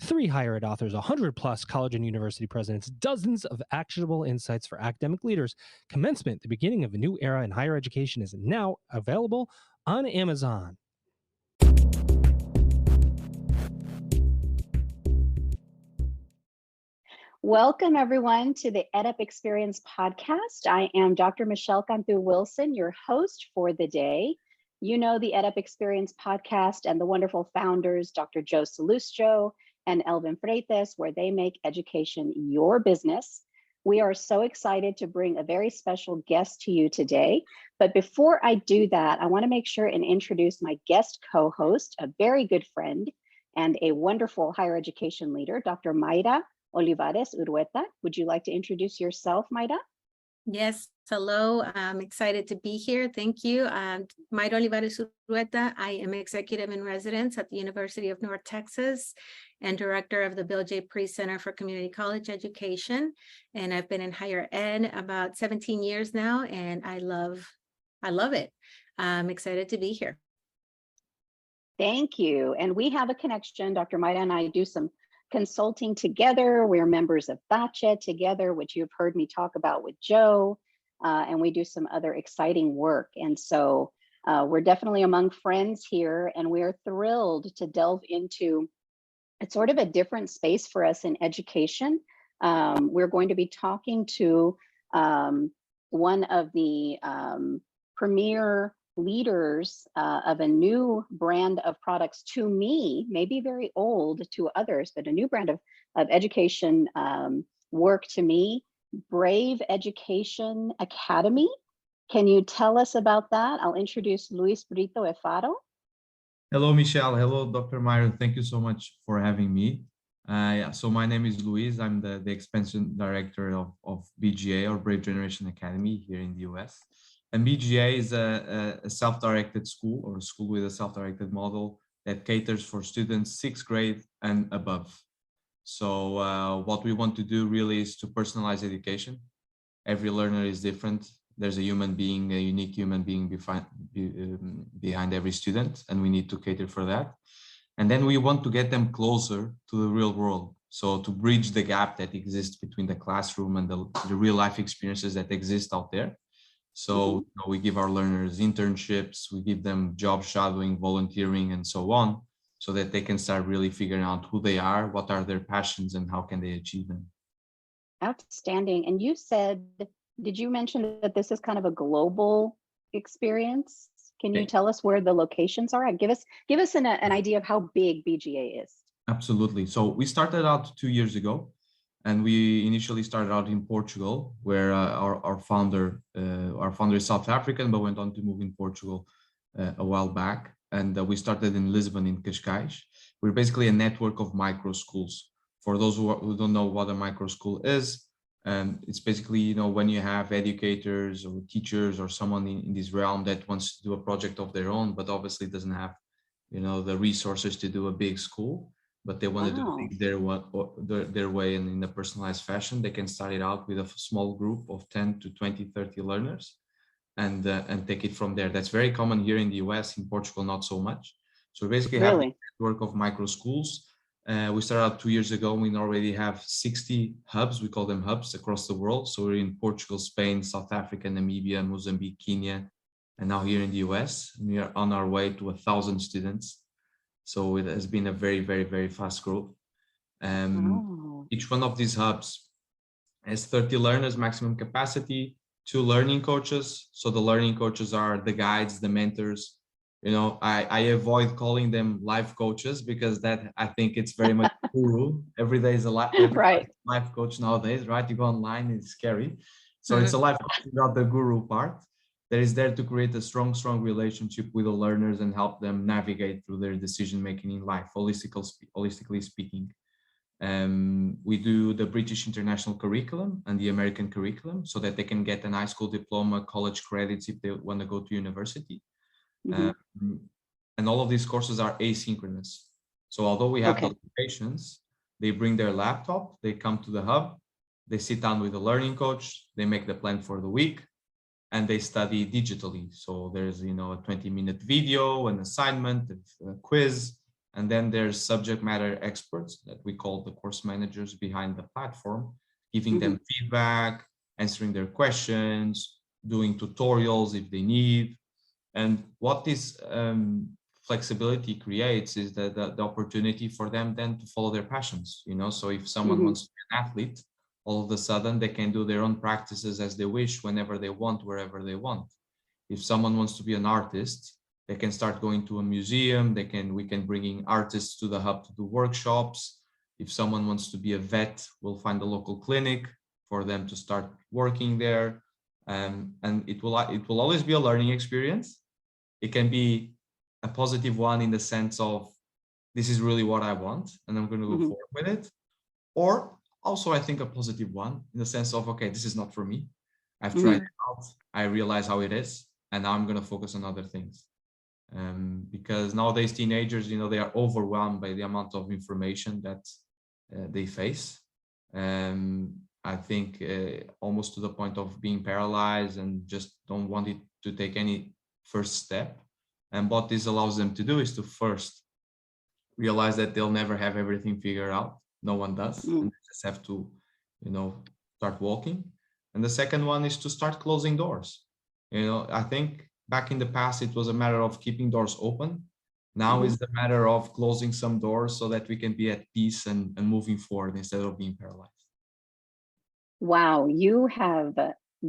3 higher ed authors, 100 plus college and university presidents, dozens of actionable insights for academic leaders. Commencement, the beginning of a new era in higher education, is now available on Amazon. Welcome, everyone, to the EdUp Experience podcast. I am Dr. Michelle Cantu-Wilson, your host for the day. You know the EdUp Experience podcast and the wonderful founders, Dr. Joe Salustro and Elvin Freitas, where they make education your business. We are so excited to bring a very special guest to you today. But before I do that, I want to make sure and introduce my guest co-host, a very good friend and a wonderful higher education leader, Dr. Mayra Olivares Urrueta. Would you like to introduce yourself, Mayra? Yes, hello. I'm excited to be here. Thank you. I'm Mayra Olivares Urrueta. I am executive in residence at the University of North Texas and director of the Bill J. Priest Center for Community College Education. And I've been in higher ed about 17 years now, and I love it. I'm excited to be here. Thank you. And we have a connection. Dr. Mayra and I do some consulting together. We're members of Bache together, which you've heard me talk about with Joe, and we do some other exciting work. And so we're definitely among friends here, and we're thrilled to delve into it's sort of a different space for us in education. We're going to be talking to one of the premier leaders of a new brand of products to me, maybe very old to others, but a new brand of education work to me, Brave Education Academy. Can you tell us about that? I'll introduce Luís Brito at Faro. Hello, Michelle. Hello, Dr. Myron. Thank you so much for having me. So my name is Luís. I'm the expansion director of BGA, or Brave Generation Academy, here in the US. And BGA is a self-directed school, or a school with a self-directed model that caters for students 6th grade and above. So what we want to do really is to personalize education. Every learner is different. There's a human being, a unique human being behind every student, and we need to cater for that. And then we want to get them closer to the real world. So to bridge the gap that exists between the classroom and the real life experiences that exist out there. So we give our learners internships, we give them job shadowing, volunteering, and so on, so that they can start really figuring out who they are, what are their passions, and how can they achieve them. Outstanding. And you said, did you mention that this is kind of a global experience? Can you tell us where the locations are? Give us an idea of how big BGA is. Absolutely. So we started out 2 years ago. And we initially started out in Portugal, where our founder is South African, but went on to move in Portugal a while back. And we started in Lisbon, in Cascais. We're basically a network of micro schools. For those who don't know what a micro school is, it's basically, when you have educators or teachers or someone in this realm that wants to do a project of their own, but obviously doesn't have, the resources to do a big school. But they want to do things their way and in a personalized fashion. They can start it out with a small group of 10 to 20, 30 learners and take it from there. That's very common here in the US, in Portugal, not so much. So we basically have a network of micro schools. We started out 2 years ago. We already have 60 hubs. We call them hubs across the world. So we're in Portugal, Spain, South Africa, Namibia, Mozambique, Kenya, and now here in the US. We are on our way to 1,000 students. So it has been a very, very, very fast growth. Each one of these hubs has 30 learners, maximum capacity, 2 learning coaches. So the learning coaches are the guides, the mentors. I avoid calling them life coaches because that, I think it's very much guru. Every day is a life coach nowadays, right? You go online, it's scary. So it's a life coach without the guru part. That is there to create a strong relationship with the learners and help them navigate through their decision-making in life, holistically speaking. We do the British international curriculum and the American curriculum so that they can get an high school diploma, college credits if they want to go to university. And all of these courses are asynchronous. So although we have the locations, they bring their laptop, they come to the hub, they sit down with the learning coach, they make the plan for the week, and they study digitally. So there's, a 20-minute video, an assignment, a quiz, And then there's subject matter experts that we call the course managers behind the platform, giving them feedback, answering their questions, doing tutorials if they need. And what this flexibility creates is the opportunity for them then to follow their passions, you know. So if someone wants to be an athlete, all of a sudden they can do their own practices as they wish, whenever they want, wherever they want. If someone wants to be an artist, they can start going to a museum. We can bring in artists to the hub to do workshops. If someone wants to be a vet, we'll find a local clinic for them to start working there. And it will always be a learning experience. It can be a positive one in the sense of, this is really what I want and I'm going to go forward with it. Or also, I think a positive one in the sense of, okay, this is not for me. I've tried it out. I realize how it is. And now I'm going to focus on other things. Because nowadays teenagers, you know, they are overwhelmed by the amount of information that they face. I think almost to the point of being paralyzed and just don't want it to take any first step. And what this allows them to do is to first realize that they'll never have everything figured out. No one does. And they just have to, you know, start walking. And the second one is to start closing doors. You know, I think back in the past, it was a matter of keeping doors open. Now it's the matter of closing some doors so that we can be at peace and moving forward instead of being paralyzed. Wow, you have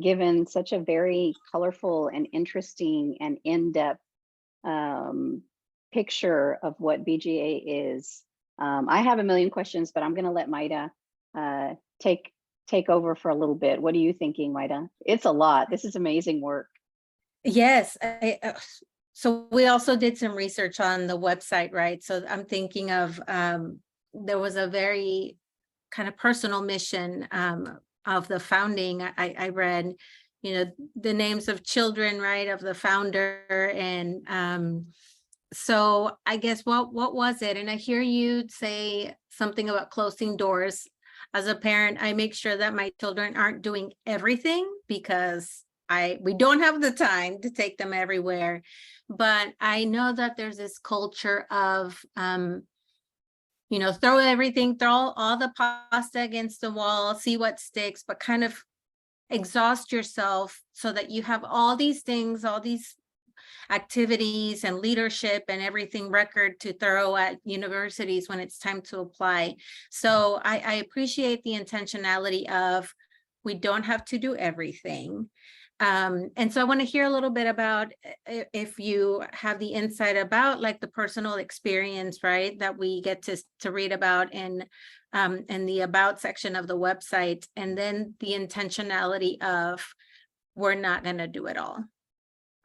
given such a very colorful and interesting and in-depth picture of what BGA is. I have a million questions, but I'm going to let Maida take over for a little bit. What are you thinking, Maida? It's a lot. This is amazing work. Yes. So we also did some research on the website, right? So I'm thinking of, there was a very kind of personal mission of the founding. I read, you know, the names of children, right, of the founder. And so I guess what was it? And I hear you say something about closing doors. As a parent, I make sure that my children aren't doing everything because we don't have the time to take them everywhere. But I know that there's this culture of, you know, throw all the pasta against the wall, see what sticks, but kind of exhaust yourself so that you have all these things, all these activities and leadership and everything record to throw at universities when it's time to apply. So I appreciate the intentionality of, we don't have to do everything. And so I want to hear a little bit about if you have the insight about like the personal experience, right, that we get to read about in the about section of the website, and then the intentionality of, we're not going to do it all.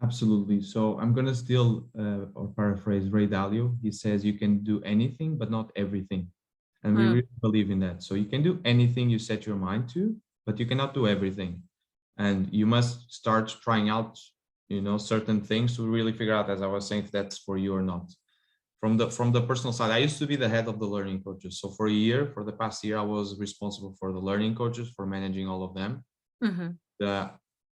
Absolutely. So I'm going to steal or paraphrase Ray Dalio. He says you can do anything, but not everything. And we really believe in that. So you can do anything you set your mind to, but you cannot do everything. And you must start trying out, you know, certain things to really figure out, as I was saying, if that's for you or not. From the personal side, I used to be the head of the learning coaches. So for the past year, I was responsible for the learning coaches, for managing all of them.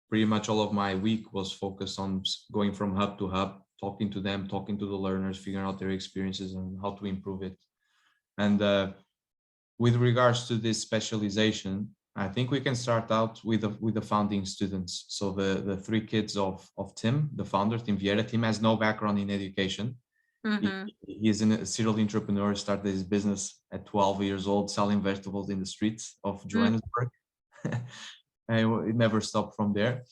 Pretty much all of my week was focused on going from hub to hub, talking to them, talking to the learners, figuring out their experiences and how to improve it. And with regards to this specialization, I think we can start out with the founding students. So the three kids of Tim, the founder, Tim Vieira. Tim has no background in education. He is a serial entrepreneur, started his business at 12 years old, selling vegetables in the streets of Johannesburg. And it never stopped from there.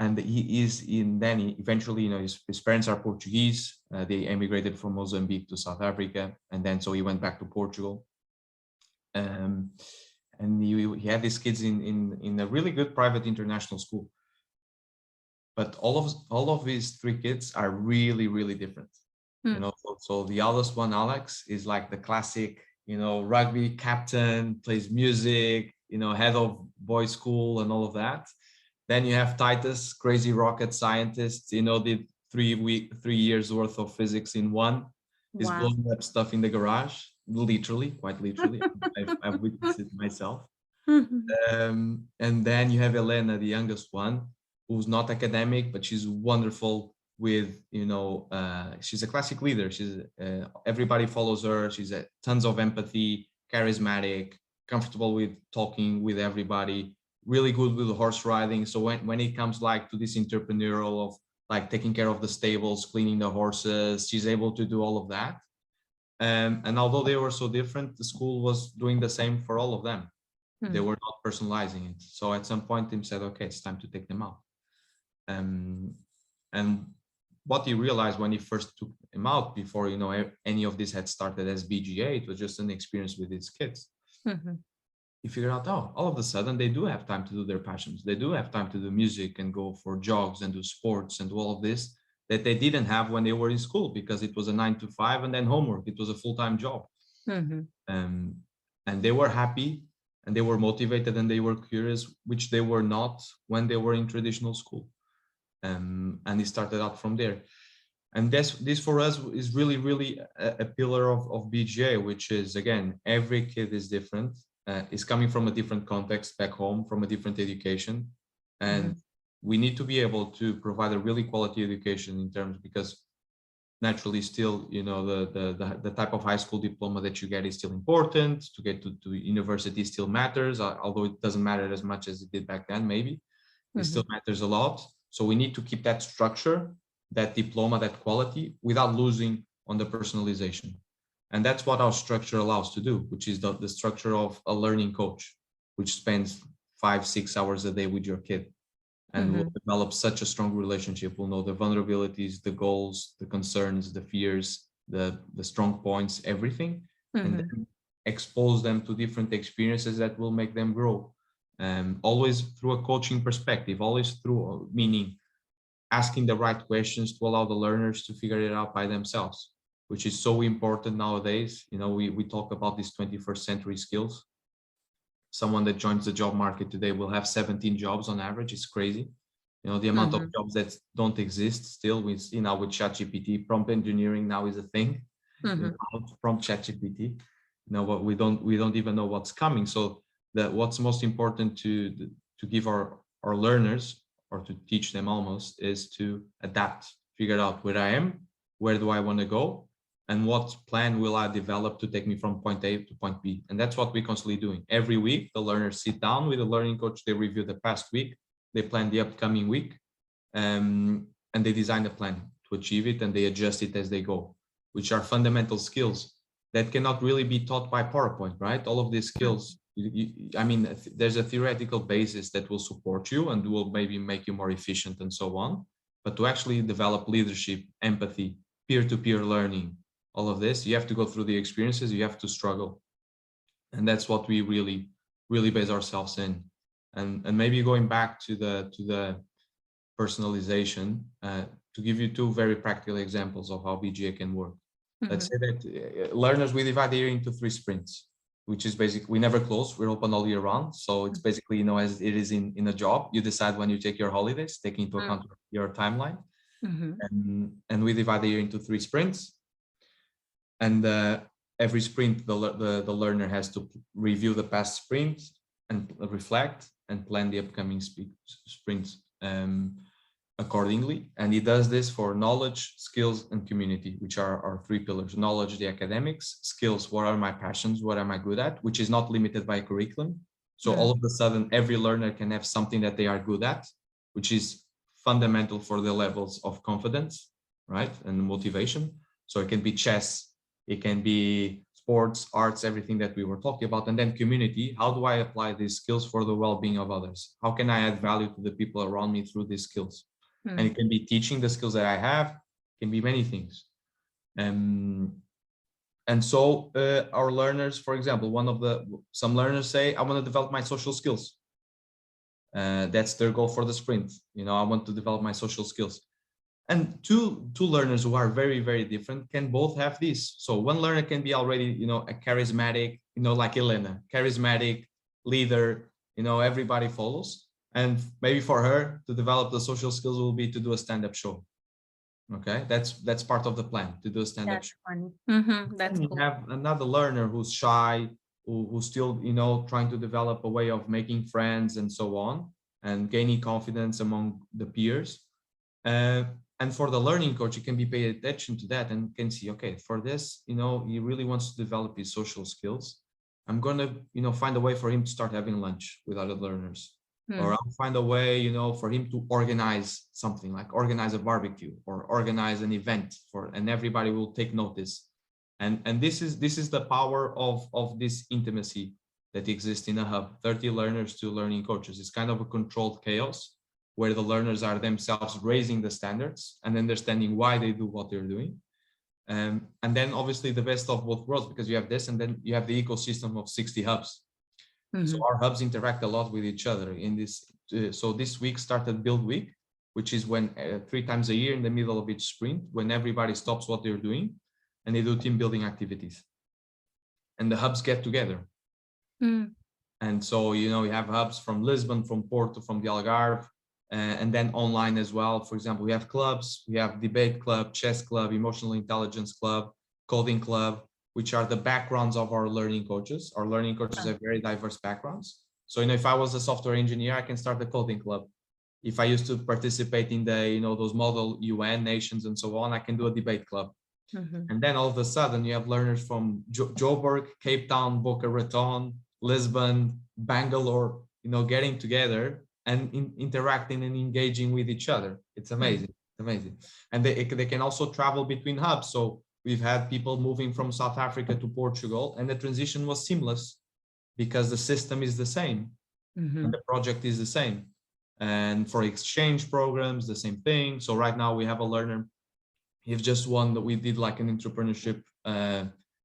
And eventually, you know, his parents are Portuguese. They emigrated from Mozambique to South Africa. And then so he went back to Portugal. And he had these kids in a really good private international school. But all of his three kids are really, really different. You know, so the eldest one, Alex, is like the classic, you know, rugby captain, plays music, you know, head of boys' school and all of that. Then you have Titus, crazy rocket scientist, you know, did 3 years worth of physics in one. He's blowing up stuff in the garage, literally, quite literally. I've witnessed it myself. And then you have Elena, the youngest one, who's not academic, but she's wonderful with, she's a classic leader. She's everybody follows her. She's tons of empathy, charismatic, comfortable with talking with everybody, really good with horse riding. So when it comes like to this entrepreneurial of like taking care of the stables, cleaning the horses, she's able to do all of that. And although they were so different, the school was doing the same for all of them. They were not personalizing it. So at some point, Tim said, okay, it's time to take them out. And what he realized when he first took him out, before any of this had started as BGA, it was just an experience with his kids. He figured out, oh, all of a sudden they do have time to do their passions. They do have time to do music and go for jogs and do sports and do all of this that they didn't have when they were in school, because it was a 9 to 5 and then homework. It was a full-time job. And they were happy and they were motivated and they were curious, which they were not when they were in traditional school. And he started out from there. And this for us is really, really a pillar of BGA, which is, again, every kid is different, is coming from a different context back home, from a different education. And we need to be able to provide a really quality education in terms, because naturally still, the type of high school diploma that you get is still important. To get to university still matters, although it doesn't matter as much as it did back then, maybe. It still matters a lot. So we need to keep that structure, that diploma, that quality, without losing on the personalization. And that's what our structure allows to do, which is the structure of a learning coach, which spends 5-6 hours a day with your kid. And will develop such a strong relationship. We'll know the vulnerabilities, the goals, the concerns, the fears, the strong points, everything, and then expose them to different experiences that will make them grow. Always through a coaching perspective, always through, meaning asking the right questions to allow the learners to figure it out by themselves, which is so important nowadays. We talk about these 21st century skills. Someone that joins the job market today will have 17 jobs on average. It's crazy. The amount of jobs that don't exist still. We see now with ChatGPT, prompt engineering now is a thing. Prompt ChatGPT. But we don't even know what's coming. So what's most important to give our learners, or to teach them almost, is to adapt, figure out where I am, where do I want to go, and what plan will I develop to take me from point A to point B. And that's what we're constantly doing. Every week, the learners sit down with the learning coach, they review the past week, they plan the upcoming week, and they design a plan to achieve it, and they adjust it as they go, which are fundamental skills that cannot really be taught by PowerPoint, right? All of these skills, there's a theoretical basis that will support you and will maybe make you more efficient and so on. But to actually develop leadership, empathy, peer-to-peer learning, all of this, you have to go through the experiences, you have to struggle. And that's what we really, really base ourselves in. And maybe going back to the personalization, to give you two very practical examples of how BGA can work. Let's say that learners, we divide the year into 3 sprints, which is basically, we never close, we're open all year round. So it's basically, as it is in a job, you decide when you take your holidays, taking into account your timeline. And we divide the year into 3 sprints. And every sprint, the learner has to review the past sprint and reflect and plan the upcoming sprints accordingly. And he does this for knowledge, skills, and community, which are our 3 pillars. Knowledge, the academics; skills, what are my passions, what am I good at, which is not limited by curriculum. So all of a sudden, every learner can have something that they are good at, which is fundamental for the levels of confidence, right, and motivation. So it can be chess, it can be sports, arts, everything that we were talking about. And then community, how do I apply these skills for the well-being of others? How can I add value to the people around me through these skills? And it can be teaching the skills that I have, it can be many things. And so our learners, for example, some learners say, I want to develop my social skills. That's their goal for the sprint. I want to develop my social skills. And two learners who are very, very different can both have this. So one learner can be already, a charismatic, like Elena, charismatic leader, everybody follows. And maybe for her to develop the social skills will be to do a stand-up show. Okay, that's part of the plan, to do a stand-up show. That's cool. You have another learner who's shy, who's still, trying to develop a way of making friends and so on, and gaining confidence among the peers. And for the learning coach, you can be paying attention to that and can see, okay, for this, he really wants to develop his social skills. I'm going to, find a way for him to start having lunch with other learners. Or I'll find a way, for him to organize something, like organize a barbecue or organize an event and everybody will take notice. And this is the power of this intimacy that exists in a hub. 30 learners to learning coaches. It's kind of a controlled chaos where the learners are themselves raising the standards and understanding why they do what they're doing. And then obviously the best of both worlds, because you have this and then you have the ecosystem of 60 hubs. So our hubs interact a lot with each other in this. So this week started Build Week, which is when 3 times a year in the middle of each sprint, when everybody stops what they're doing and they do team building activities. And the hubs get together. And so, we have hubs from Lisbon, from Porto, from the Algarve, and then online as well. For example, we have clubs, we have debate club, chess club, emotional intelligence club, coding club, which are the backgrounds of our learning coaches. Our learning coaches have very diverse backgrounds. So, if I was a software engineer, I can start a coding club. If I used to participate in the, those model UN nations and so on, I can do a debate club. And then all of a sudden you have learners from Joburg, Cape Town, Boca Raton, Lisbon, Bangalore, getting together and interacting and engaging with each other. It's amazing. Amazing. And they can also travel between hubs. So we've had people moving from South Africa to Portugal, and the transition was seamless because the system is the same and the project is the same. And for exchange programs, the same thing. So right now we have a learner. You've just won that we did like an entrepreneurship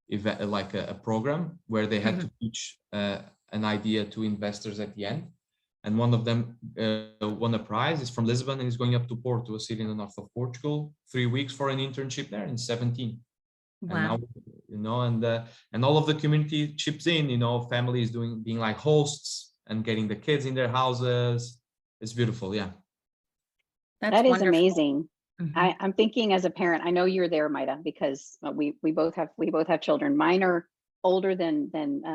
event, like a program where they had to pitch an idea to investors at the end. And one of them won a prize. Is from Lisbon and is going up to Porto, a city in the north of Portugal, 3 weeks for an internship there in 17. Wow. And now, and all of the community chips in, families being like hosts and getting the kids in their houses. It's beautiful. Yeah. That is amazing. I'm thinking as a parent, I know you're there, Maida, because we both have children. Mine are older than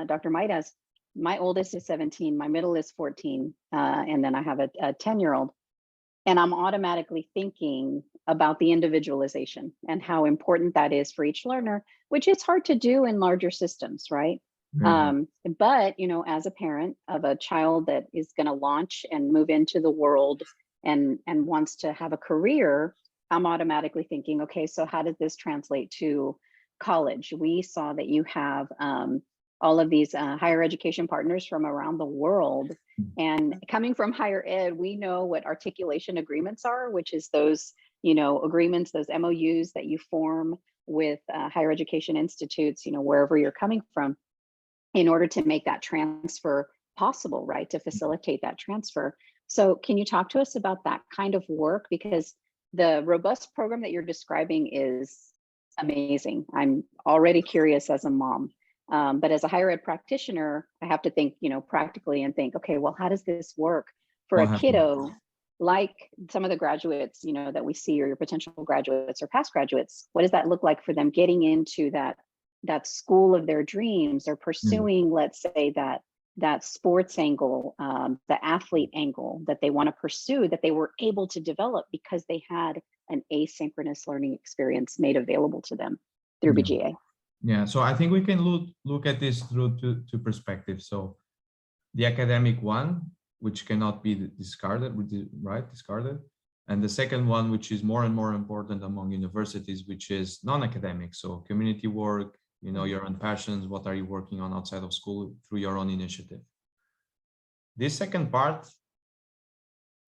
Dr. Maida's. My oldest is 17, my middle is 14, and then I have a 10-year-old. And I'm automatically thinking about the individualization and how important that is for each learner, which is hard to do in larger systems, right? But, as a parent of a child that is going to launch and move into the world and wants to have a career, I'm automatically thinking, okay, so how does this translate to college? We saw that you have all of these higher education partners from around the world. And coming from higher ed, we know what articulation agreements are, which is those, agreements, those MOUs that you form with higher education institutes, wherever you're coming from, in order to make that transfer possible, right? To facilitate that transfer. So can you talk to us about that kind of work? Because the robust program that you're describing is amazing. I'm already curious as a mom. But as a higher ed practitioner, I have to think, practically and think, okay, well, how does this work for a kiddo like some of the graduates, that we see, or your potential graduates or past graduates? What does that look like for them getting into that school of their dreams, or pursuing, let's say, that sports angle, the athlete angle that they want to pursue, that they were able to develop because they had an asynchronous learning experience made available to them through BGA? Yeah, so I think we can look at this through two perspectives. So the academic one, which cannot be discarded, discarded. And the second one, which is more and more important among universities, which is non-academic. So community work, your own passions, what are you working on outside of school through your own initiative. This second part,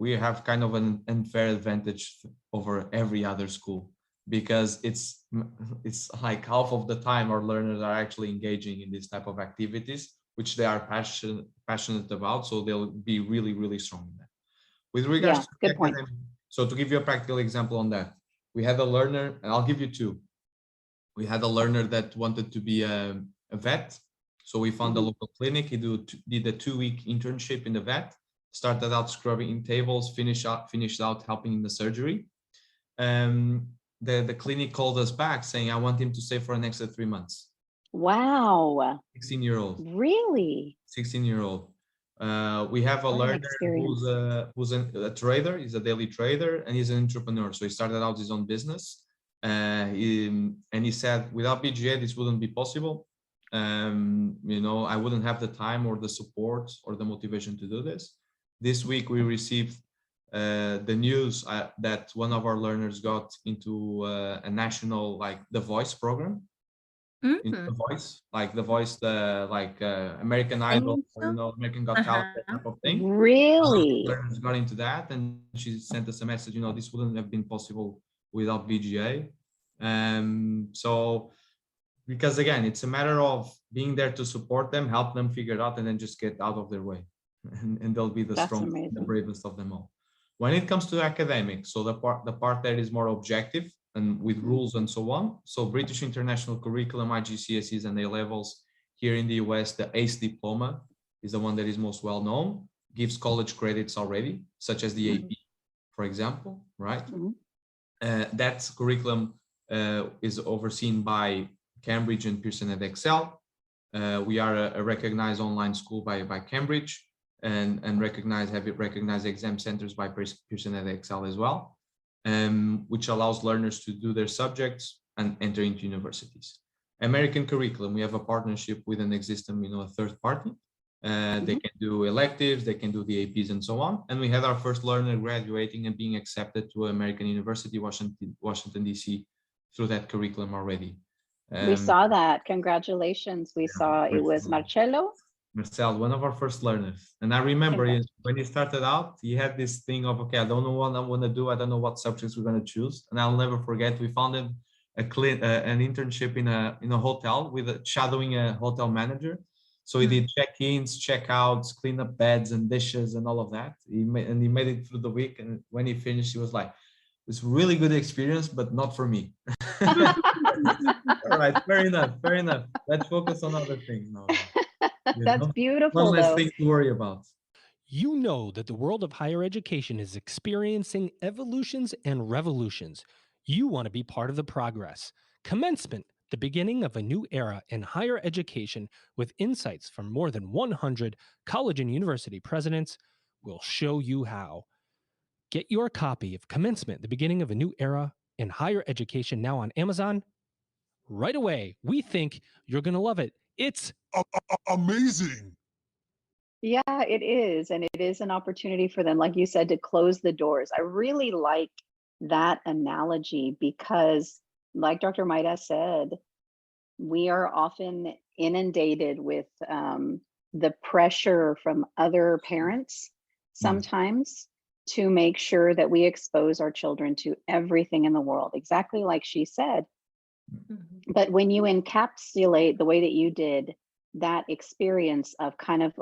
we have kind of an unfair advantage over every other school, because it's like half of the time our learners are actually engaging in this type of activities, which they are passionate about. So they'll be really, really strong in that. With regards to good point. So to give you a practical example on that, we had a learner, and I'll give you two. We had a learner that wanted to be a vet. So we found a local clinic. He did a 2-week internship in the vet, started out scrubbing tables, finished out helping in the surgery. The clinic called us back saying, I want him to stay for an extra 3 months. Wow. 16-year-old. Really? 16-year-old. We have a What an learner experience. who's a trader, he's a daily trader, and he's an entrepreneur. So he started out his own business. He said, without BGA, this wouldn't be possible. You know, I wouldn't have the time or the support or the motivation to do this. This week, we received the news that one of our learners got into a national, like the Voice program. Into the Voice, American Idol, or, you know, American Got Talent, that type of thing. Really? Learners got into that, and she sent us a message, you know, this wouldn't have been possible without BGA. So, because again, it's a matter of being there to support them, help them figure it out, and then just get out of their way. And they'll be the That's strongest, amazing. the bravest of them all. When it comes to academics, so the part that is more objective and with rules and so on. So British International Curriculum, IGCSEs and A-levels here in the US, the ACE diploma is the one that is most well known, gives college credits already, such as the AP, for example, right? That curriculum is overseen by Cambridge and Pearson EdXL. We are a recognized online school by Cambridge, and have recognized exam centers by Pearson EdXL as well, which allows learners to do their subjects and enter into universities. American curriculum, we have a partnership with an existing, you know, a third party. They can do electives, they can do the APs and so on. And we had our first learner graduating and being accepted to American University, Washington, DC, through that curriculum already. We saw that. Congratulations. We saw it was Marcelo. Marcel, one of our first learners. And I remember when he started out, he had this thing of, okay, I don't know what I want to do. I don't know what subjects we're going to choose. And I'll never forget, we found him an internship in a hotel with shadowing a hotel manager. So he did check-ins, check-outs, clean up beds and dishes and all of that. He made it through the week. And when he finished, he was like, it's a really good experience, but not for me. All right, fair enough. Let's focus on other things now. That's beautiful. One less thing to worry about. You know that the world of higher education is experiencing evolutions and revolutions. You want to be part of the progress. Commencement, the beginning of a new era in higher education with insights from more than 100 college and university presidents, will show you how. Get your copy of Commencement, the beginning of a new era in higher education now on Amazon right away. We think you're going to love it. It's amazing. Yeah, it is. And it is an opportunity for them, like you said, to close the doors. I really like that analogy because, like Dr. Maida said, we are often inundated with the pressure from other parents sometimes to make sure that we expose our children to everything in the world, exactly like she said. But when you encapsulate the way that you did that experience of kind of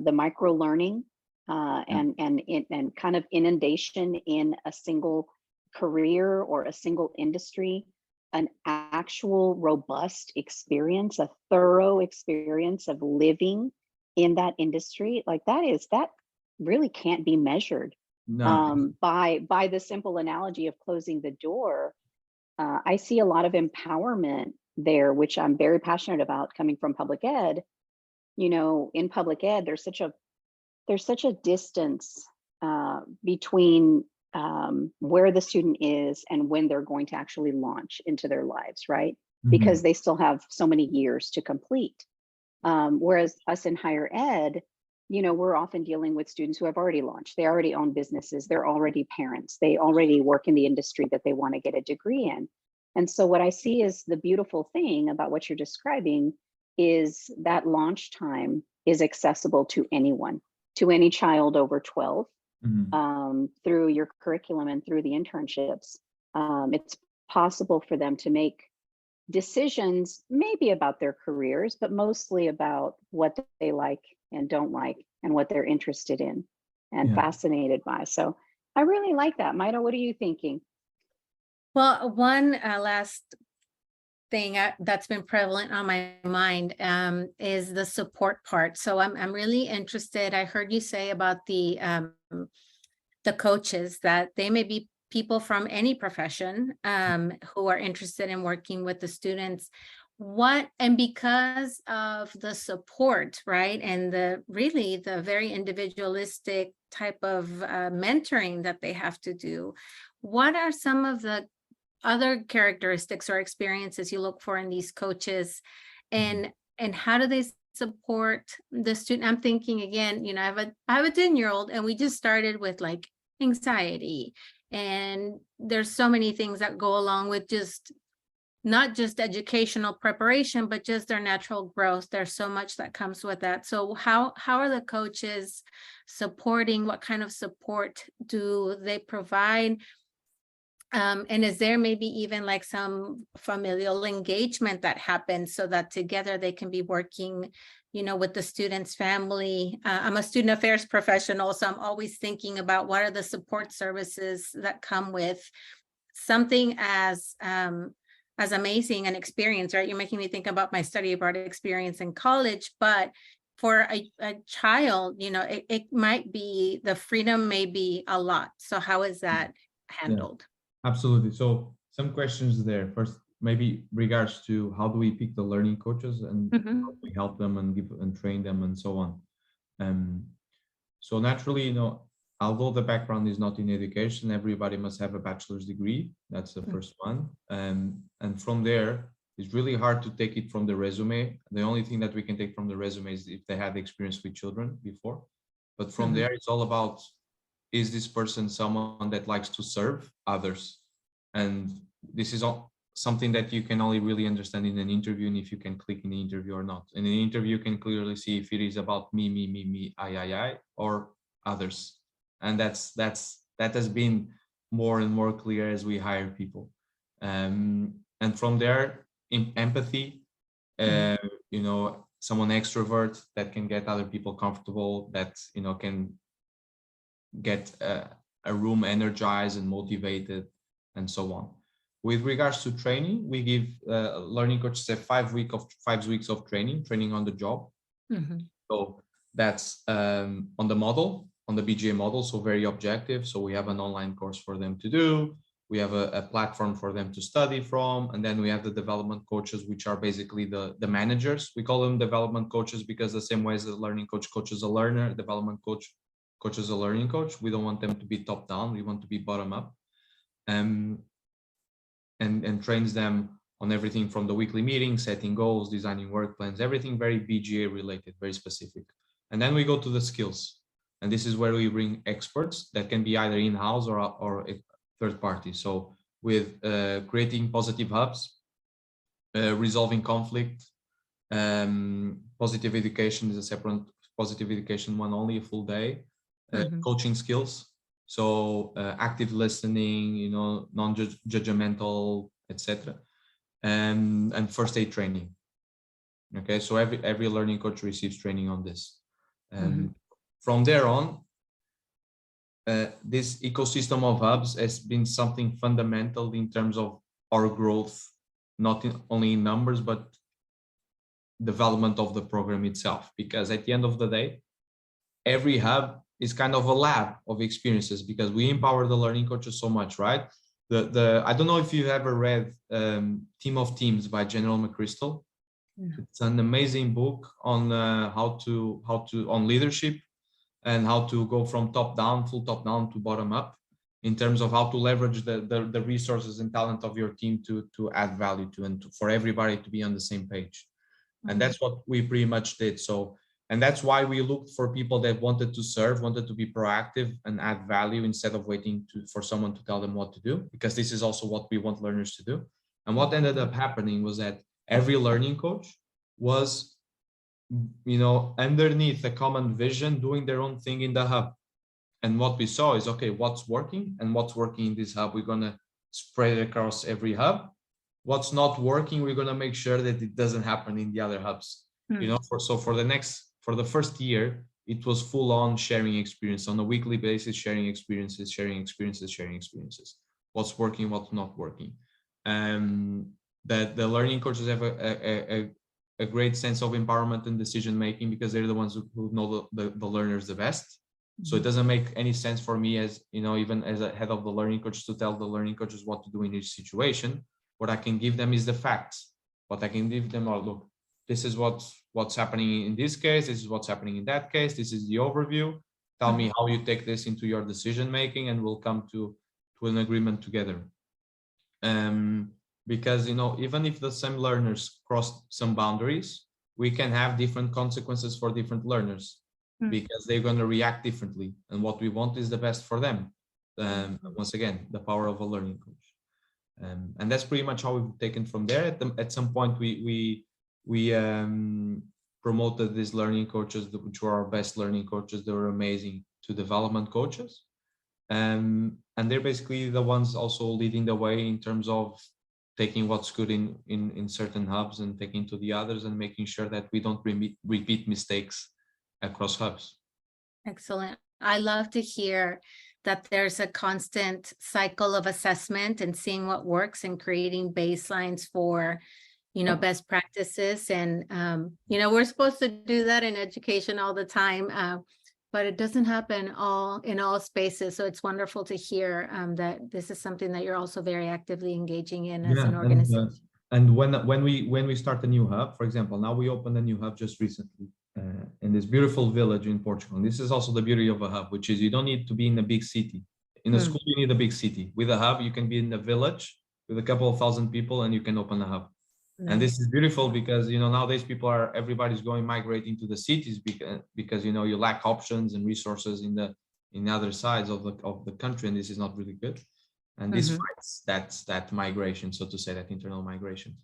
the micro learning and kind of inundation in a single career or a single industry, an actual robust experience, a thorough experience of living in that industry, like that really can't be measured by the simple analogy of closing the door. I see a lot of empowerment there, which I'm very passionate about coming from public ed. You know, in public ed, there's such a distance between where the student is and when they're going to actually launch into their lives, right? Because they still have so many years to complete. Whereas us in higher ed, you know, we're often dealing with students who have already launched. They already own businesses. They're already parents. They already work in the industry that they want to get a degree in. And so what I see is the beautiful thing about what you're describing is that launch time is accessible to anyone, to any child over 12, through your curriculum and through the internships. It's possible for them to make decisions maybe about their careers, but mostly about what they like and don't like and what they're interested in and fascinated by. So I really like that. Maida, what are you thinking? Well, one last thing that's been prevalent on my mind is the support part. So I'm really interested. I heard you say about the coaches, that they may be people from any profession who are interested in working with the students. and because of the support, right, and the very individualistic type of mentoring that they have to do, what are some of the other characteristics or experiences you look for in these coaches, and how do they support the student? I'm thinking again, I have a 10-year-old, and we just started with like anxiety, and there's so many things that go along with just not just educational preparation, but just their natural growth. There's so much that comes with that. So how are the coaches supporting? What kind of support do they provide? And is there maybe even like some familial engagement that happens so that together they can be working, with the student's family? I'm a student affairs professional, so I'm always thinking about what are the support services that come with something as amazing an experience, right? You're making me think about my study abroad experience in college, but for a child, it might be, the freedom may be a lot. So how is that handled? Yeah, absolutely. So some questions there. First, maybe regards to how do we pick the learning coaches and how do we help them and give and train them and so on. So naturally, although the background is not in education, everybody must have a bachelor's degree. That's the first one. And from there, it's really hard to take it from the resume. The only thing that we can take from the resume is if they had experience with children before. But from there, it's all about, is this person someone that likes to serve others? And this is something that you can only really understand in an interview, and if you can click in the interview or not. In an interview, you can clearly see if it is about me, I, or others. And that has been more and more clear as we hire people. And from there, in empathy, someone extrovert that can get other people comfortable, that can get a room energized and motivated, and so on. With regards to training, we give learning coaches 5 weeks of training on the job. So that's on the model, on the BGA model, so very objective. So we have an online course for them to do. We have a platform for them to study from. And then we have the development coaches, which are basically the managers. We call them development coaches because the same way as a learning coach coaches a learner, development coach coaches a learning coach. We don't want them to be top down. We want to be bottom up. And trains them on everything from the weekly meetings, setting goals, designing work plans, everything very BGA related, very specific. And then we go to the skills. And this is where we bring experts that can be either in-house or a third party. So with creating positive hubs, resolving conflict, positive education is a separate positive education one, only a full day, coaching skills. So active listening, non-judgmental, etc. And first aid training. Okay, so every learning coach receives training on this. From there on, this ecosystem of hubs has been something fundamental in terms of our growth, not only in numbers, but development of the program itself. Because at the end of the day, every hub is kind of a lab of experiences, because we empower the learning coaches so much, right? I don't know if you've ever read Team of Teams by General McChrystal. It's an amazing book on how to on leadership and how to go from full top down to bottom up, in terms of how to leverage the resources and talent of your team to add value to, and for everybody to be on the same page. And that's what we pretty much did. So, and that's why we looked for people that wanted to serve, wanted to be proactive and add value instead of waiting for someone to tell them what to do, because this is also what we want learners to do. And what ended up happening was that every learning coach was, underneath a common vision, doing their own thing in the hub. And what we saw is, okay, what's working and what's working in this hub, we're going to spread it across every hub. What's not working, we're going to make sure that it doesn't happen in the other hubs. For the first year, it was full on sharing experience on a weekly basis, sharing experiences. What's working, what's not working. That the learning coaches have a great sense of empowerment and decision making, because they're the ones who know the learners the best. So it doesn't make any sense for me as, even as a head of the learning coaches, to tell the learning coaches what to do in each situation. What I can give them is the facts. What I can give them are, look, this is what's happening in this case, this is what's happening in that case, this is the overview. Tell me how you take this into your decision making, and we'll come to an agreement together. Because, you know, even if the same learners cross some boundaries, we can have different consequences for different learners, because they're going to react differently, and what we want is the best for them. Once again, the power of a learning coach. And that's pretty much how we've taken from there. At some point, we promoted these learning coaches, which were our best learning coaches. They were amazing, to development coaches. And they're basically the ones also leading the way in terms of taking what's good in certain hubs and taking to the others, and making sure that we don't repeat mistakes across hubs. Excellent. I love to hear that there's a constant cycle of assessment and seeing what works and creating baselines for, you know, best practices. And, you know, we're supposed to do that in education all the time, but it doesn't happen in all spaces. So it's wonderful to hear that this is something that you're also very actively engaging in as an organization. And when we start a new hub, for example, now we opened a new hub just recently in this beautiful village in Portugal. And this is also the beauty of a hub, which is you don't need to be in a big city. In a school, you need a big city. With a hub, you can be in a village with a couple of thousand people, and you can open a hub. Nice. And this is beautiful because, you know, nowadays everybody's migrating to the cities because, you know, you lack options and resources in the other sides of the country, and this is not really good. And this fights that migration, so to say, that internal migration.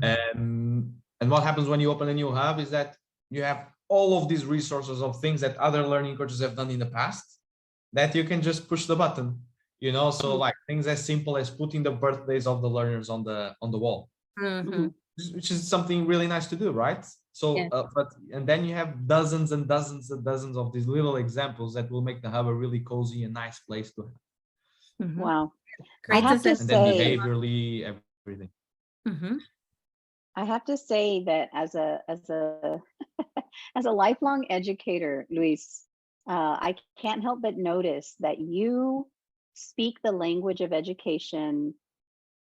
And what happens when you open a new hub is that you have all of these resources of things that other learning coaches have done in the past, that you can just push the button, you know. So like things as simple as putting the birthdays of the learners on the wall, which is something really nice to do, right? So and then you have dozens and dozens and dozens of these little examples that will make the hub a really cozy and nice place to have. Wow. Great. I have to and then say, behaviorally, everything. I have to say that as a as a lifelong educator, Luís, I can't help but notice that you speak the language of education,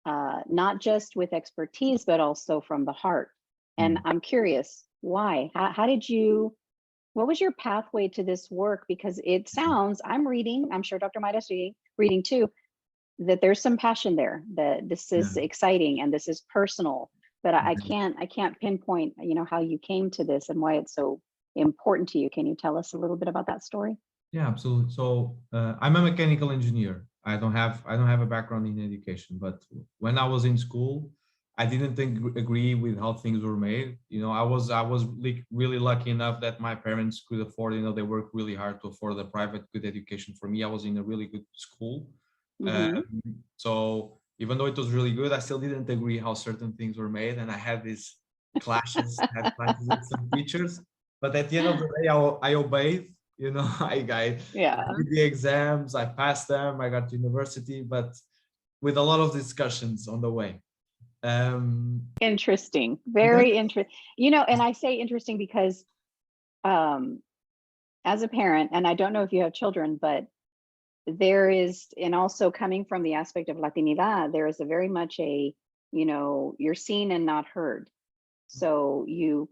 not just with expertise, but also from the heart. And I'm curious, why? How did you? What was your pathway to this work? Because it sounds, I'm reading, I'm sure Dr. Maida's reading too, that there's some passion there, that this is exciting and this is personal. But I can't pinpoint, you know, how you came to this and why it's so important to you. Can you tell us a little bit about that story? Yeah, absolutely. So I'm a mechanical engineer. I don't have a background in education, but when I was in school, I didn't agree with how things were made. You know, I was really lucky enough that my parents could afford. You know, they worked really hard to afford a private good education for me. I was in a really good school, so even though it was really good, I still didn't agree how certain things were made, and I had these clashes with some teachers. But at the end of the day, I obeyed. You know, I did the exams, I passed them, I got to university, but with a lot of discussions on the way. Interesting, very interesting. You know, and I say interesting because as a parent, and I don't know if you have children, but there is, and also coming from the aspect of Latinidad, there is a very much a, you know, you're seen and not heard. So you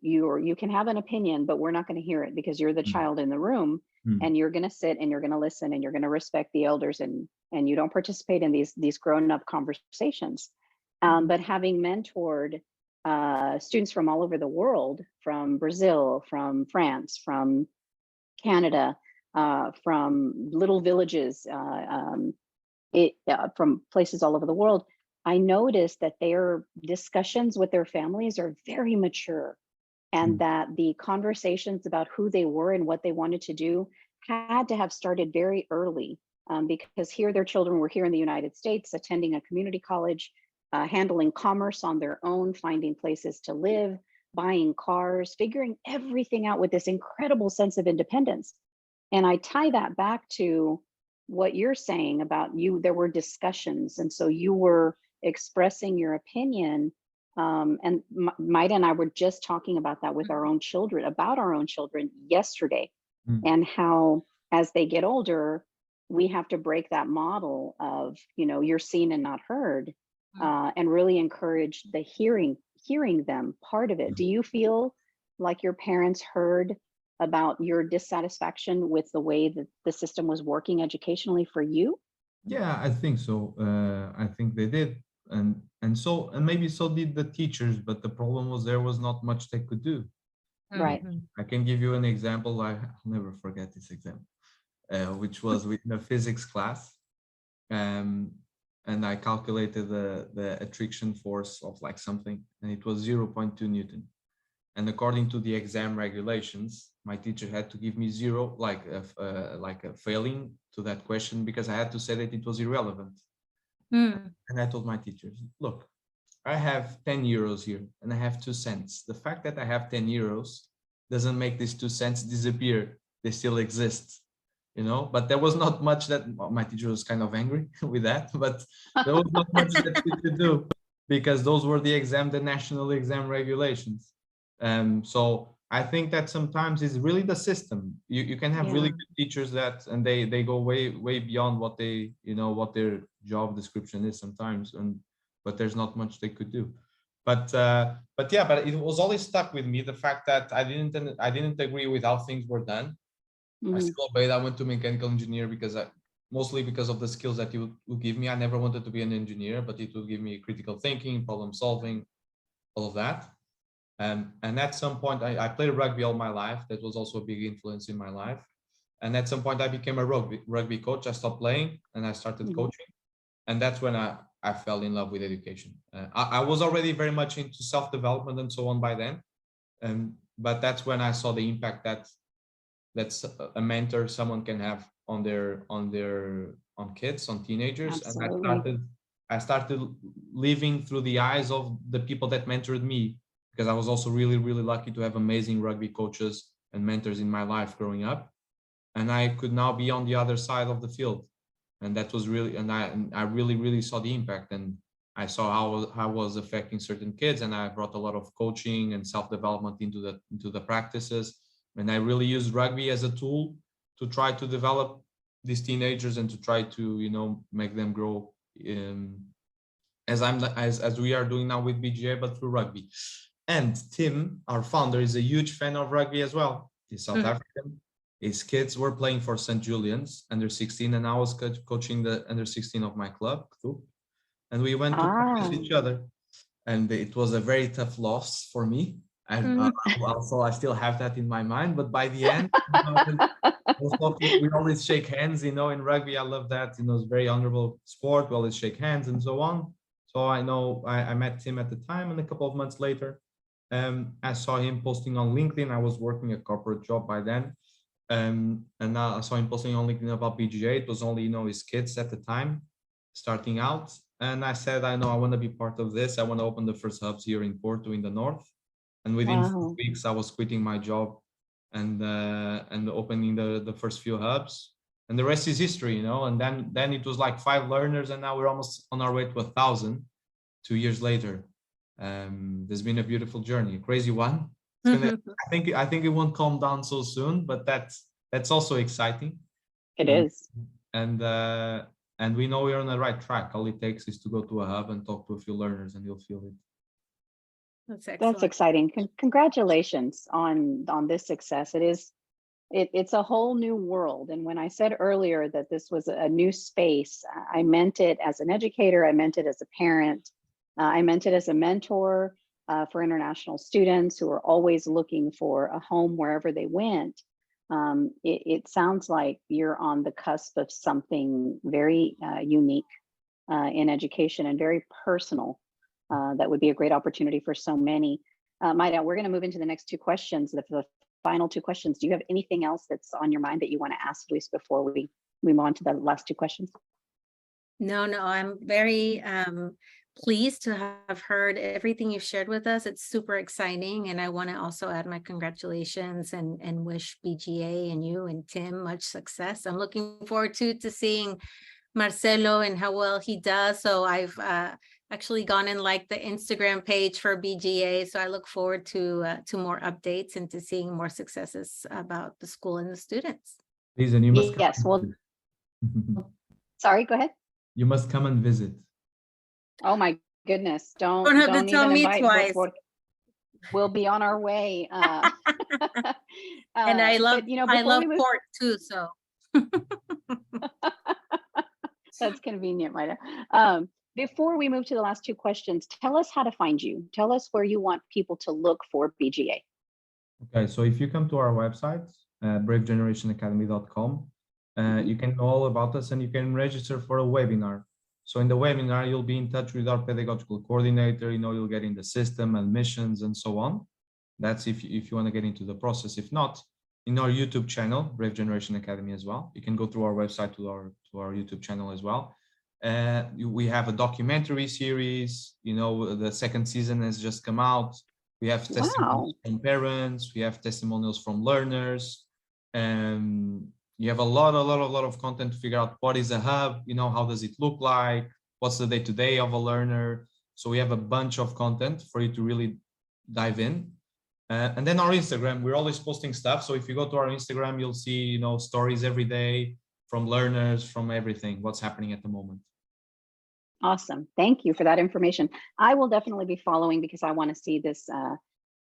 can have an opinion, but we're not going to hear it because you're the child in the room, and you're going to sit and you're going to listen and you're going to respect the elders, and you don't participate in these grown-up conversations. But having mentored students from all over the world, from Brazil, from France, from Canada, from little villages, from places all over the world, I noticed that their discussions with their families are very mature, and that the conversations about who they were and what they wanted to do had to have started very early, because here their children were here in the United States, attending a community college, handling commerce on their own, finding places to live, buying cars, figuring everything out with this incredible sense of independence. And I tie that back to what you're saying about there were discussions. And so you were expressing your opinion. And Maida and I were just talking about that with our own children, yesterday, and how as they get older, we have to break that model of, you know, you're seen and not heard, and really encourage the hearing hearing them part of it. Do you feel like your parents heard about your dissatisfaction with the way that the system was working educationally for you? Yeah, I think so. I think they did, and maybe so did the teachers. But the problem was there was not much they could do. Right. I can give you an example. I'll never forget this example, which was with the physics class, and I calculated the attraction force of like something, and it was 0.2 Newton. And according to the exam regulations, my teacher had to give me zero, like a failing to that question, because I had to say that it was irrelevant. And I told my teacher, look, I have 10 euros here and I have 2 cents. The fact that I have 10 euros doesn't make these 2 cents disappear. They still exist, you know, but there was not much that my teacher was kind of angry with that, but there was not much that we could do because those were the national exam regulations. So I think that sometimes it's really the system. You can have really good teachers that, and they go way beyond what they, you know, what their job description is sometimes, but there's not much they could do. But it was always stuck with me, the fact that I didn't agree with how things were done. I still obeyed. I went to mechanical engineer because mostly because of the skills that you would give me. I never wanted to be an engineer, but it would give me critical thinking, problem solving, all of that. And at some point, I played rugby all my life. That was also a big influence in my life. And at some point, I became a rugby coach. I stopped playing and I started coaching. And that's when I fell in love with education. I was already very much into self-development and so on by then. But that's when I saw the impact that's a mentor someone can have on kids, on teenagers. Absolutely. And I started living through the eyes of the people that mentored me, because I was also really lucky to have amazing rugby coaches and mentors in my life growing up. And I could now be on the other side of the field. And that was really, and I really saw the impact, and I saw how it was affecting certain kids. And I brought a lot of coaching and self-development into the practices. And I really used rugby as a tool to try to develop these teenagers and to try to, you know, make them grow as we are doing now with BGA, but through rugby. And Tim, our founder, is a huge fan of rugby as well. He's South African. His kids were playing for St. Julian's under 16, and I was coaching the under 16 of my club too. And we went to practice each other, and it was a very tough loss for me. And also, I still have that in my mind. But by the end, we always shake hands. You know, in rugby, I love that. You know, it's a very honorable sport. We always shake hands and so on. So I know I met Tim at the time, and a couple of months later, I saw him posting on LinkedIn. I was working a corporate job by then. And now I saw him posting on LinkedIn about BGA. It was only, you know, his kids at the time starting out. And I said, I know I want to be part of this. I want to open the first hubs here in Porto in the north. And within 4 weeks, I was quitting my job and opening the first few hubs. And the rest is history, you know. And then it was like 5 learners, and now we're almost on our way to 1,000 2 years later. There's been a beautiful journey, a crazy one. I think it won't calm down so soon, but that's also exciting. It is. And we know we're on the right track. All it takes is to go to a hub and talk to a few learners, and you'll feel it. That's excellent. That's exciting. Congratulations on this success. It's a whole new world. And when I said earlier that this was a new space, I meant it as an educator. I meant it as a parent. I meant it as a mentor for international students who are always looking for a home wherever they went. It sounds like you're on the cusp of something very unique in education and very personal. That would be a great opportunity for so many. Maida, we're going to move into the next 2 questions. The final 2 questions. Do you have anything else that's on your mind that you want to ask Luís before we move on to the last 2 questions? No, I'm very pleased to have heard everything you've shared with us. It's super exciting. And I want to also add my congratulations and wish BGA and you and Tim much success. I'm looking forward to seeing Marcelo and how well he does. So I've actually gone and liked the Instagram page for BGA. So I look forward to more updates and to seeing more successes about the school and the students. Please, and you must Yes, well, sorry, go ahead. You must come and visit. Oh my goodness. Don't have to Don't tell even me invite. twice. We'll be on our way. And I love, but, you know, I before love we move, pork too, so. that's convenient, Maida. Before we move to the last two questions, tell us how to find you. Tell us where you want people to look for BGA. Okay, so if you come to our website, bravegenerationacademy.com, you can know all about us and you can register for a webinar. So in the webinar, you'll be in touch with our pedagogical coordinator, you know, you'll get in the system, admissions, and so on. That's if you want to get into the process. If not, in our YouTube channel, Brave Generation Academy as well. You can go through our website to our YouTube channel as well. We have a documentary series, you know, the second season has just come out. We have testimonials from parents, we have testimonials from learners, and you have a lot of content to figure out what is a hub, you know, how does it look like, what's the day-to-day of a learner. So we have a bunch of content for you to really dive in. And then our Instagram, we're always posting stuff. So if you go to our Instagram, you'll see, you know, stories every day from learners, from everything, what's happening at the moment. Awesome. Thank you for that information. I will definitely be following because I want to see this,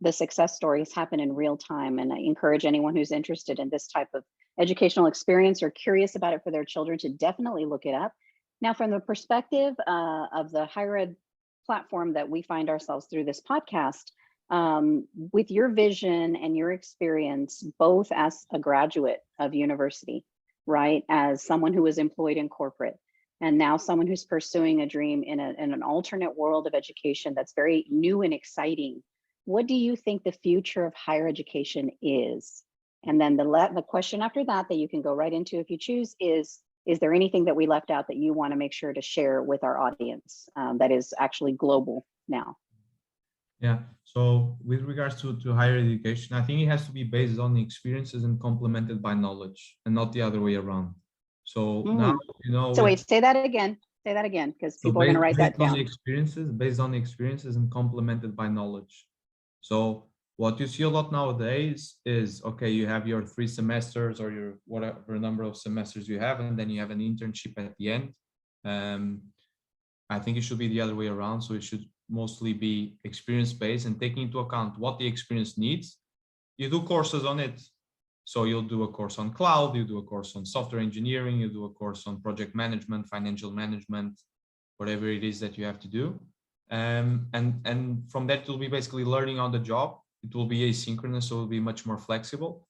the success stories happen in real time. And I encourage anyone who's interested in this type of educational experience or curious about it for their children to definitely look it up. Now, from the perspective of the higher ed platform that we find ourselves through this podcast, with your vision and your experience, both as a graduate of university, right, as someone who was employed in corporate, and now someone who's pursuing a dream in an alternate world of education that's very new and exciting, what do you think the future of higher education is? And then the question after that you can go right into if you choose is there anything that we left out that you want to make sure to share with our audience that is actually global now? Yeah, so with regards to higher education, I think it has to be based on experiences and complemented by knowledge and not the other way around. So now, you know. So wait, say that again, because people are going to write that down. Based on experiences and complemented by knowledge. So what you see a lot nowadays is, okay, you have your 3 semesters or your whatever number of semesters you have, and then you have an internship at the end. I think it should be the other way around. So it should mostly be experience-based and taking into account what the experience needs. You do courses on it. So you'll do a course on cloud, you do a course on software engineering, you do a course on project management, financial management, whatever it is that you have to do. And from that, you'll be basically learning on the job. It will be asynchronous, so it will be much more flexible.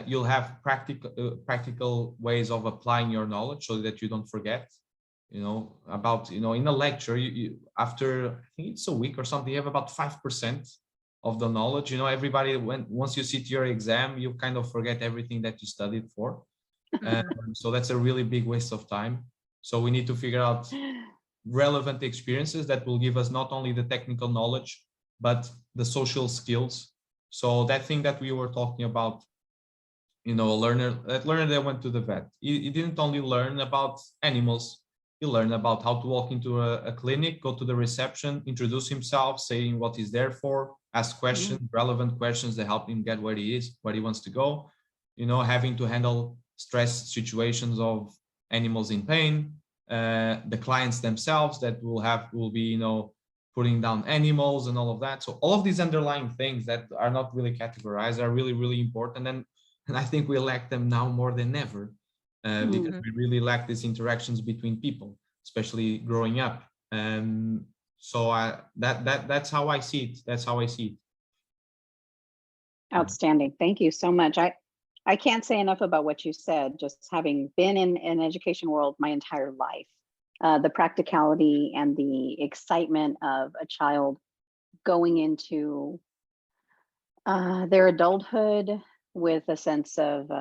You'll have practical ways of applying your knowledge so that you don't forget, you know, about, you know, in a lecture, you after, I think it's a week or something, you have about 5% of the knowledge. You know, everybody, once you sit your exam, you kind of forget everything that you studied for. So that's a really big waste of time. So we need to figure out relevant experiences that will give us not only the technical knowledge, but the social skills. So that thing that we were talking about, you know, that learner that went to the vet, he didn't only learn about animals, he learned about how to walk into a clinic, go to the reception, introduce himself, saying what he's there for, ask questions, relevant questions that help him get where he is, where he wants to go, you know, having to handle stress situations of animals in pain, the clients themselves that will be, you know, putting down animals and all of that. So all of these underlying things that are not really categorized are really, really important. And I think we lack them now more than ever. Because we really lack these interactions between people, especially growing up. So that's how I see it. That's how I see it. Outstanding. Thank you so much. I can't say enough about what you said, just having been in an education world my entire life. The practicality and the excitement of a child going into their adulthood with a sense of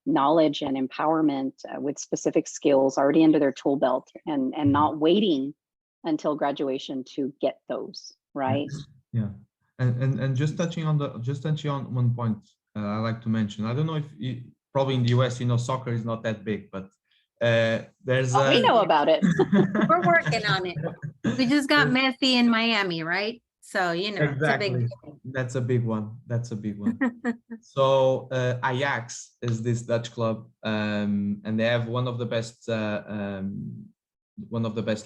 knowledge and empowerment with specific skills already under their tool belt and not waiting until graduation to get those, right? Yeah. And just touching on one point I like to mention. I don't know if probably in the US, you know, soccer is not that big, but there's we know about it. We're working on it. We just got Messi in Miami, right? So, you know, exactly. That's a big one. That's a big one. So Ajax is this Dutch club, and they have one of the best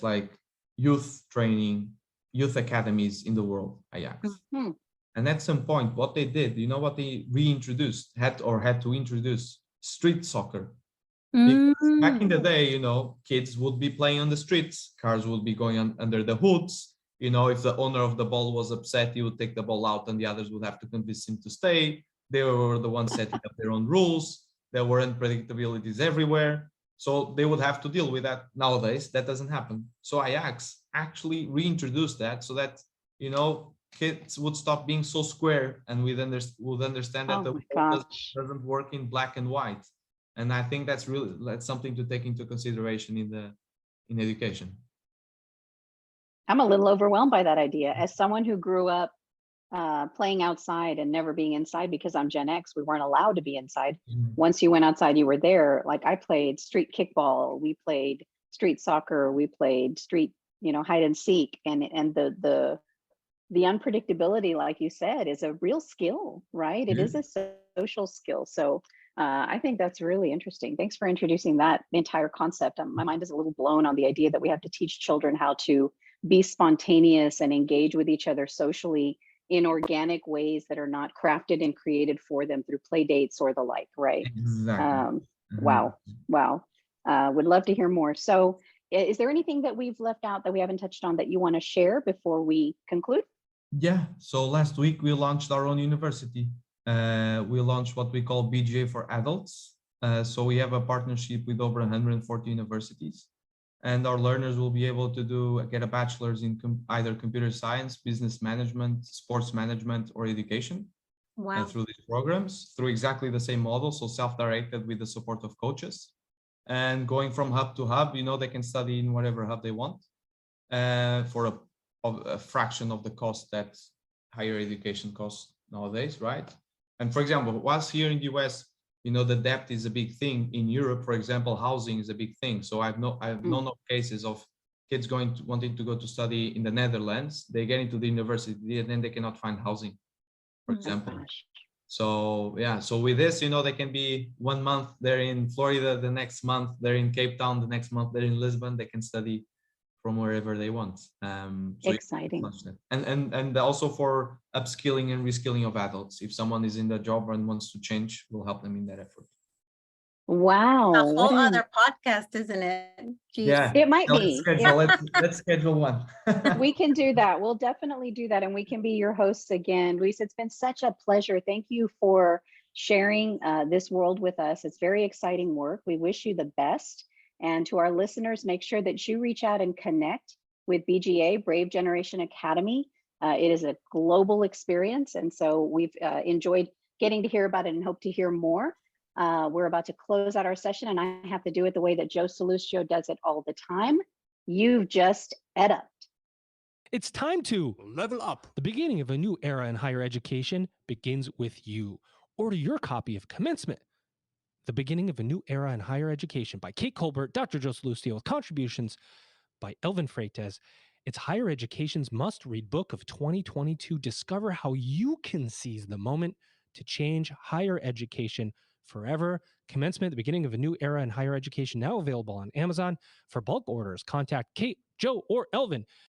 like youth training youth academies in the world, Ajax. Hmm. And at some point, what they did, you know what they reintroduced, had to introduce? Street soccer. Because back in the day, you know, kids would be playing on the streets, cars would be going under the hoods. You know, if the owner of the ball was upset, he would take the ball out and the others would have to convince him to stay. They were the ones setting up their own rules. There were unpredictabilities everywhere. So they would have to deal with that. Nowadays, that doesn't happen. So Ajax actually reintroduced that so that, you know, kids would stop being so square and would understand that Oh the my world gosh. doesn't work in black and white. And I think that's something to take into consideration in education. I'm a little overwhelmed by that idea. As someone who grew up playing outside and never being inside because I'm Gen X, we weren't allowed to be inside. Once you went outside, you were there. Like I played street kickball, we played street soccer, we played street, you know, hide and seek, and the unpredictability, like you said, is a real skill, right? It is a social skill. So I think that's really interesting. Thanks for introducing that entire concept. My mind is a little blown on the idea that we have to teach children how to be spontaneous and engage with each other socially in organic ways that are not crafted and created for them through play dates or the like, right? Exactly. Wow. Would love to hear more. So is there anything that we've left out that we haven't touched on that you want to share before we conclude? Yeah. So last week we launched our own university. We launched what we call BGA for Adults. So we have a partnership with over 140 universities, and our learners will be able to get a bachelor's in either computer science, business management, sports management, or education. Wow. Through these programs, through exactly the same model, so self-directed with the support of coaches. And going from hub to hub, you know, they can study in whatever hub they want for a fraction of the cost that higher education costs nowadays, right? And for example, whilst here in the US, you know, the debt is a big thing. In Europe, for example, housing is a big thing. So I've known of cases of kids wanting to go to study in the Netherlands. They get into the university and then they cannot find housing, for example. So yeah, so with this, you know, they can be 1 month they're in Florida, the next month they're in Cape Town, the next month they're in Lisbon. They can study from wherever they want. So exciting. And also for upskilling and reskilling of adults. If someone is in the job and wants to change, we'll help them in that effort. Wow. A whole other podcast, isn't it? Jeez. Yeah, it might be. Let's schedule one. We can do that. We'll definitely do that. And we can be your hosts again. Luís, it's been such a pleasure. Thank you for sharing this world with us. It's very exciting work. We wish you the best. And to our listeners, make sure that you reach out and connect with BGA, Brave Generation Academy. It is a global experience. And so we've enjoyed getting to hear about it and hope to hear more. We're about to close out our session, and I have to do it the way that Joe Solucio does it all the time. You've just EdUp. It's time to level up. The beginning of a new era in higher education begins with you. Order your copy of Commencement, The Beginning of a New Era in Higher Education by Kate Colbert, Dr. Joe Solucio, with contributions by Elvin Freitas. It's higher education's must-read book of 2022. Discover how you can seize the moment to change higher education forever. Commencement, The Beginning of a New Era in Higher Education, now available on Amazon. For bulk orders, contact Kate, Joe, or Elvin.